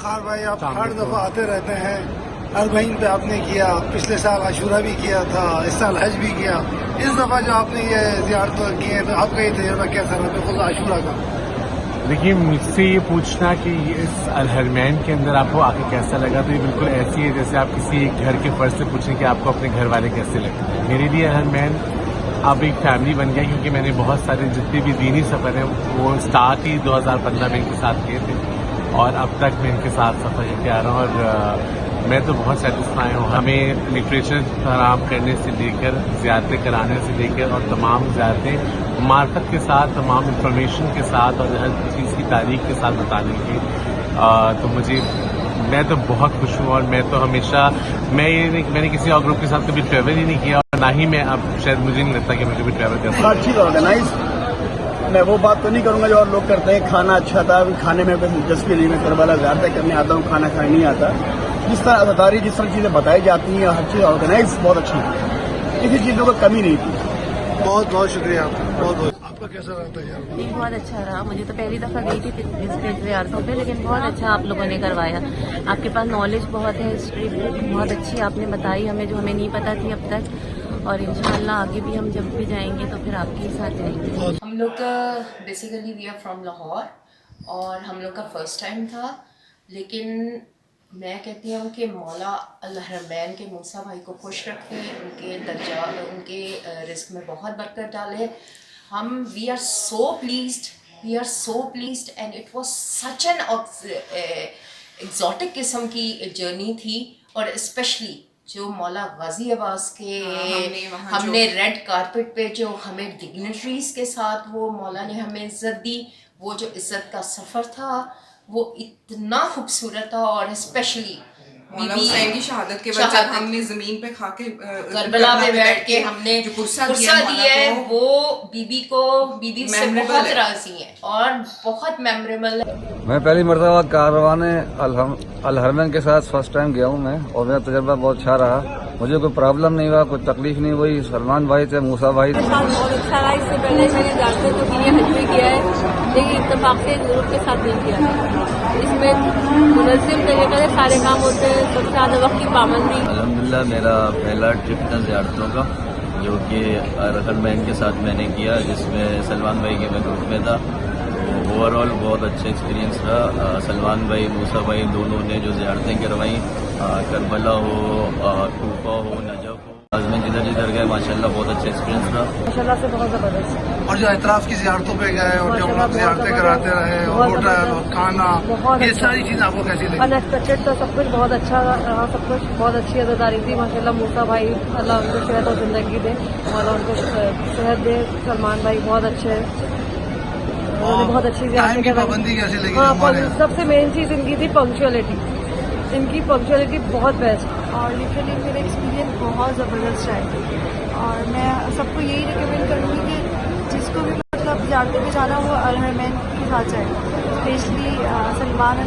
افتخار بھائی آپ ہر دفعہ آتے رہتے ہیں، اربعین پہ آپ نے کیا، پچھلے سال عاشورہ بھی کیا تھا، اس سال حج بھی کیا، اس دفعہ جو آپ نے یہ زیارت کی ہے تو آپ کا یہ تجربہ کیسا رہا بالخصوص عاشورہ کا؟ دیکھیے، مجھ سے یہ پوچھنا کہ اس الحرمین کے اندر آپ کو آ کے کیسا لگا، تو یہ بالکل ایسی ہے جیسے آپ کسی ایک گھر کے فرد سے پوچھیں کہ آپ کو اپنے گھر والے کیسے لگتے ہیں۔ میرے لیے الحرمین اب ایک فیملی بن گیا، کیونکہ میں نے بہت سارے جتنے بھی دینی سفر ہیں وہ اسٹارٹ ہی 2015 میں ان کے ساتھ کیے تھے، اور اب تک میں ان کے ساتھ سفر کرتے آ رہا ہوں، اور میں تو بہت سیٹسفائی ہوں۔ ہمیں لٹریچر فراہم کرنے سے لے کر زیارتیں کرانے سے لے کر، اور تمام زیارتیں معرفت کے ساتھ، تمام انفارمیشن کے ساتھ، اور ہر چیز کی تاریخ کے ساتھ بتانے کی، تو میں تو بہت خوش ہوں، اور میں تو ہمیشہ میں نے کسی اور گروپ کے ساتھ کبھی ٹریول ہی نہیں کیا، اور نہ ہی میں اب شاید مجھے نہیں لگتا کہ میں کبھی ٹریول کر سکتا ہوں۔ ہر چیز آرگنائز، میں وہ بات تو نہیں کروں گا جو اور لوگ کرتے ہیں، کھانا اچھا تھا، کھانے میں دلچسپی نہیں، میں کربلا زیارتیں کرنے آتا ہوں، کھانا کھانے نہیں آتا، جس طرح اداری جس طرح چیزیں بتائی جاتی ہیں، ہر چیز آرگنائز بہت اچھی ہے، کسی چیزوں کی کمی نہیں تھی۔ بہت بہت شکریہ آپ کا، بہت بہت۔ آپ کا کیسا رہتا ہے یار؟ جی بہت اچھا رہا، مجھے تو پہلی دفعہ گئی تھی زیارتوں پہ، لیکن بہت اچھا آپ لوگوں نے کروایا۔ آپ کے پاس نالج بہت ہے، ہسٹری بہت اچھی آپ نے بتائی ہمیں، جو ہمیں نہیں پتہ تھی اب تک، اور انشاءاللہ آگے بھی ہم جب بھی جائیں گے تو پھر آپ کے ساتھ جائیں گے۔ ہم لوگ کا basically we are from Lahore, اور ہم لوگ کا فرسٹ ٹائم تھا، لیکن میں کہتی ہوں کہ مولا الحرمین کے موسیٰ بھائی کو خوش رکھیں، ان کے درجات، ان کے رزق میں بہت برکت ڈالے۔ We are so pleased and it was such an exotic قسم کی جرنی تھی، اور اسپیشلی جو مولا غازی عباس کے ہم نے ریڈ کارپٹ پہ جو ہمیں ڈگنیٹریز کے ساتھ وہ مولا نے ہمیں عزت دی، وہ جو عزت کا سفر تھا وہ اتنا خوبصورت تھا، اور اسپیشلی مولا حسین کی شہادت کے بعد جب ہم نے زمین پہ کھا کے کربلا پہ بیٹھ کے ہم نے جو پرسہ دیا ہے، وہ بی سے بہت راضی ہیں اور بہت میموریبل ہے۔ میں پہلی مرتبہ کاروان الحرمین کے ساتھ فرسٹ ٹائم گیا ہوں میں، اور میرا تجربہ بہت اچھا رہا، مجھے کوئی پرابلم نہیں ہوا، کوئی تکلیف نہیں ہوئی۔ سلمان بھائی تھے، موسیٰ بھائی تھے۔ بہت اچھا رہا، اس سے پہلے میں نے زیارتیں تو کی ہے، حج بھی کیا ہے، لیکن اتفاق سے گروپ کے ساتھ نہیں کیا ہے۔ اس میں منظم طریقے سے سارے کام ہوتے ہیں، سب سے زیادہ وقت کی پابندی۔ الحمدللہ میرا پہلا ٹرپ تھا زیارتوں کا، جو کہ الحرمین کے ساتھ میں نے کیا، جس میں سلمان بھائی کے میں گروپ میں تھا۔ اوور آل بہت اچھا ایکسپیرینس رہا۔ سلمان بھائی، موسیٰ بھائی دونوں نے جو زیارتیں کروائیں، کربلا ہو، کوفہ ہو، نجف ہو، آزمین جدھر گئے ماشاءاللہ بہت اچھا ایکسپیرینس رہا۔ ماشاءاللہ سے بہت زبردست، اور جو اعتراف کی زیارتوں پہ گئے اور جو لوگ زیارتیں کراتے رہے، اور ہوٹل اور کھانا، یہ ساری چیزیں آپ کو کیسی لگی؟ ان ایکسپیکٹڈ تو سب کچھ بہت اچھا رہا، سب کچھ بہت اچھی عزاداری تھی ماشاءاللہ۔ موسیٰ بھائی اللہ ان کو صحت اور زندگی دے، اور ان کو صحت دے۔ سلمان بھائی بہت اچھے ہیں، انہوں نے بہت اچھی ٹائم کی زیارتیں پابندی کیسی لگی؟ ہاں، ہمارے سب سے مین چیز ان کی تھی پنکچوئلٹی، ان کی پنکچوئلٹی بہت بیسٹ، اور لٹرلی میرا ایکسپیرینس بہت زبردست رہا ہے، اور میں سب کو یہی ریکمینڈ کروں گی کہ جس کو بھی مطلب زیارتوں پہ جانا وہ الحرمین کے ساتھ جائے، اسپیشلی سلمان